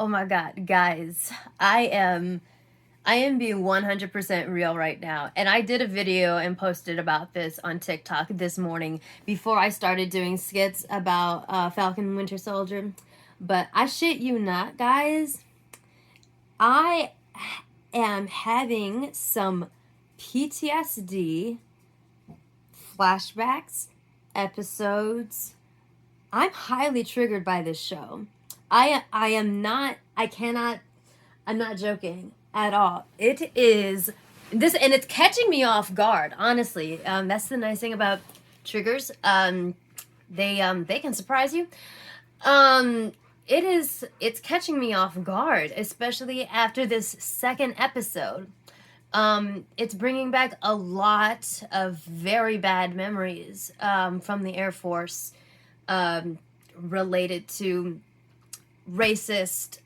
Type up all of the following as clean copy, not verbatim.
Oh my God, guys, I am being 100% real right now. And I did a video and posted about this on TikTok this morning before I started doing skits about Falcon+Winter Soldier. But I shit you not, guys. I am having some PTSD flashbacks, episodes. I'm highly triggered by this show. I'm not joking at all. It is this, and it's catching me off guard. Honestly, that's the nice thing about triggers. They can surprise you. Um, it's catching me off guard, especially after this second episode. It's bringing back a lot of very bad memories from the Air Force related to racist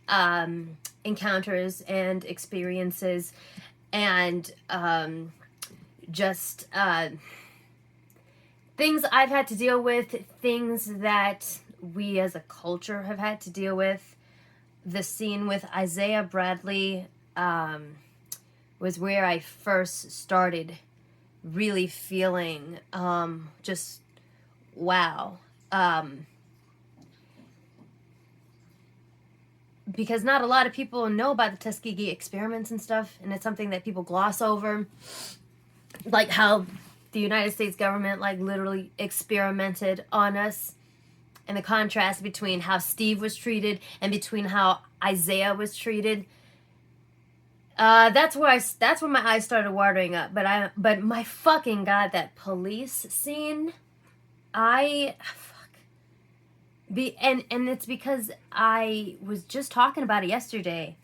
encounters and experiences, and just things I've had to deal with, things that we as a culture have had to deal with. The scene with Isaiah Bradley was where I first started really feeling just wow. Because not a lot of people know about the Tuskegee experiments and stuff, and it's something that people gloss over, like how the United States government like literally experimented on us, and the contrast between how Steve was treated and between how Isaiah was treated. That's where my eyes started watering up. But my fucking God, that police scene, and it's because I was just talking about it yesterday.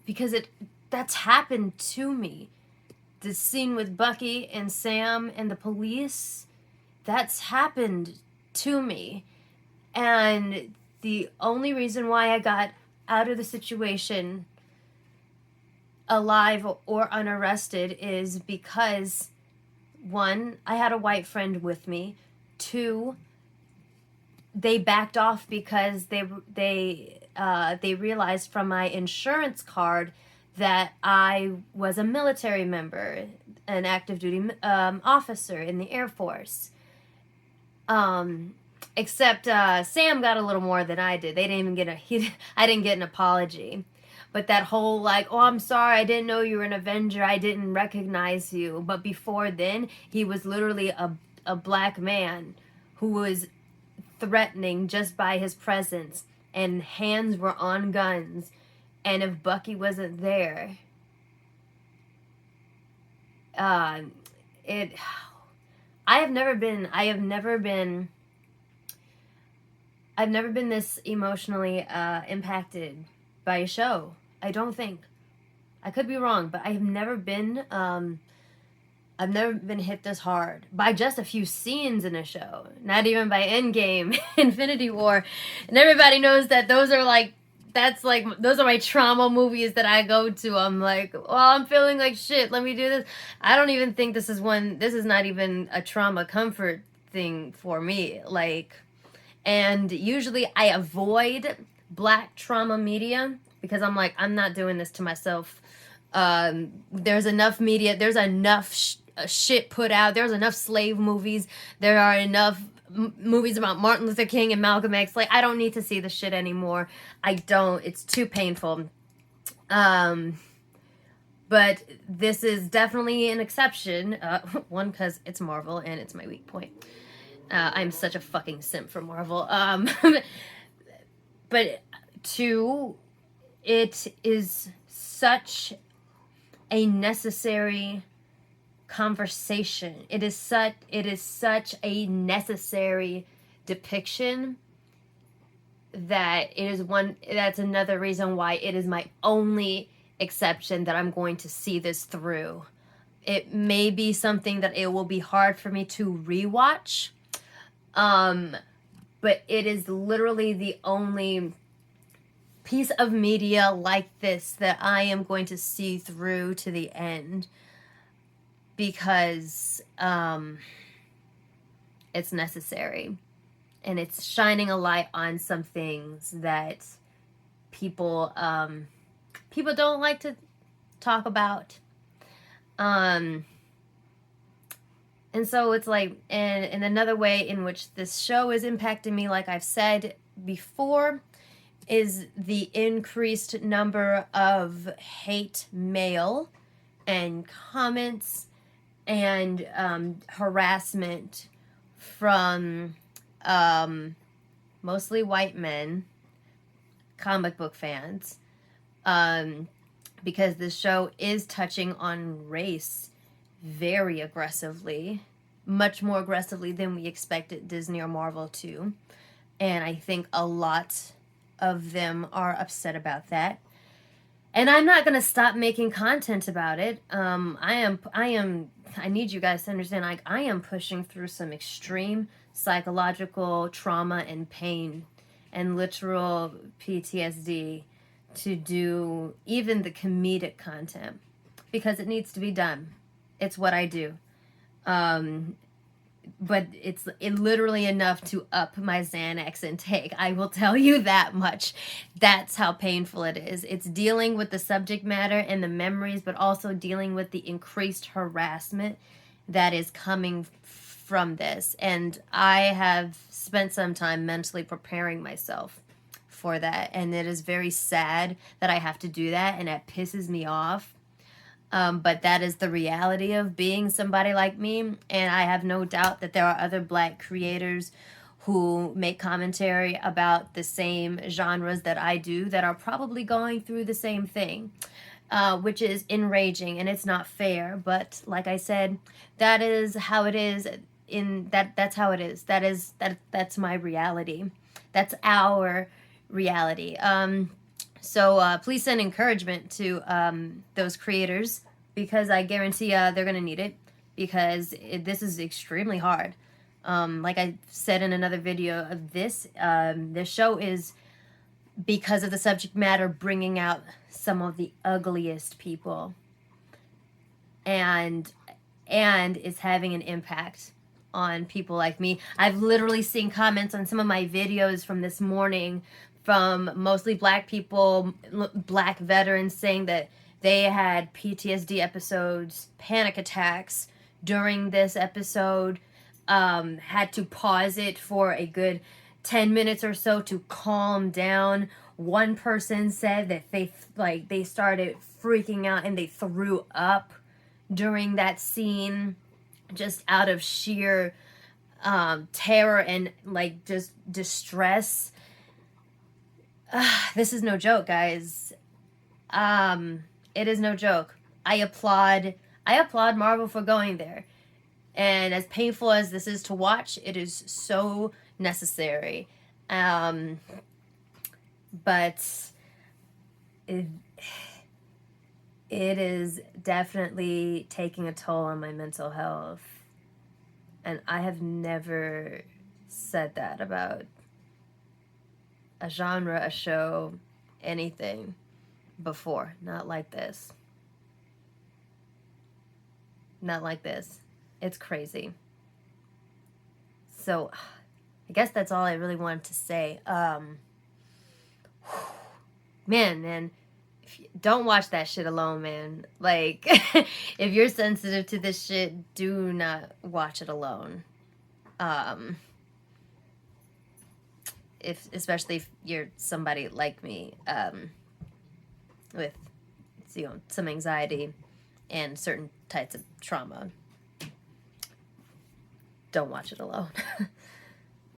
Because that's happened to me. The scene with Bucky and Sam and the police, that's happened to me. And the only reason why I got out of the situation alive or unarrested is because, one, I had a white friend with me. Two, they backed off because they realized from my insurance card that I was a military member, an active duty officer in the Air Force. Except Sam got a little more than I did. They didn't even get I didn't get an apology. But that whole like, oh, I'm sorry, I didn't know you were an Avenger, I didn't recognize you. But before then, he was literally a black man who was threatening just by his presence, and hands were on guns, and if Bucky wasn't there, it I have never been this emotionally impacted by a show. I don't think. I could be wrong, but I've never been hit this hard by just a few scenes in a show. Not even by Endgame, Infinity War. And everybody knows that those are my trauma movies that I go to. I'm like, well, I'm feeling like shit. Let me do this. I don't even think this is not even a trauma comfort thing for me. And usually I avoid black trauma media because I'm like, I'm not doing this to myself. There's enough media. There's enough shit put out. There's enough slave movies. There are enough movies about Martin Luther King and Malcolm X. Like, I don't need to see the shit anymore. I don't. It's too painful. But this is definitely an exception. One, because it's Marvel and it's my weak point. I'm such a fucking simp for Marvel. But two, it is such a necessary conversation. It is such a necessary depiction that that's another reason why it is my only exception that I'm going to see this through. It may be something that it will be hard for me to rewatch. But it is literally the only piece of media like this that I am going to see through to the end, because it's necessary, and it's shining a light on some things that people people don't like to talk about. And so it's like, and another way in which this show is impacting me, like I've said before, is the increased number of hate mail and comments and harassment from mostly white men, comic book fans, because this show is touching on race very aggressively, much more aggressively than we expected Disney or Marvel to. And I think a lot of them are upset about that. And I'm not gonna stop making content about it. I need you guys to understand, like, I am pushing through some extreme psychological trauma and pain and literal PTSD to do even the comedic content because it needs to be done. It's what I do. But it's literally enough to up my Xanax intake. I will tell you that much. That's how painful it is. It's dealing with the subject matter and the memories, but also dealing with the increased harassment that is coming from this. And I have spent some time mentally preparing myself for that. And it is very sad that I have to do that, and it pisses me off. But that is the reality of being somebody like me, and I have no doubt that there are other Black creators who make commentary about the same genres that I do that are probably going through the same thing, which is enraging, and it's not fair. But like I said, that is how it is. That's how it is. That's my reality. That's our reality. So please send encouragement to those creators, because I guarantee they're going to need it, because this is extremely hard. Like I said in another video of this show is, because of the subject matter, bringing out some of the ugliest people. And it's having an impact on people like me. I've literally seen comments on some of my videos from this morning from mostly Black people, Black veterans, saying that they had PTSD episodes, panic attacks during this episode, had to pause it for a good 10 minutes or so to calm down. One person said that they started freaking out and they threw up during that scene, just out of sheer terror and like just distress. This is no joke, guys. It is no joke. I applaud Marvel for going there. And as painful as this is to watch, it is so necessary. But it is definitely taking a toll on my mental health. And I have never said that about a genre, a show, anything before. Not like this. Not like this. It's crazy. So I guess that's all I really wanted to say. Man, don't watch that shit alone, man. Like, if you're sensitive to this shit, do not watch it alone. Especially if you're somebody like me, with, some anxiety and certain types of trauma. Don't watch it alone.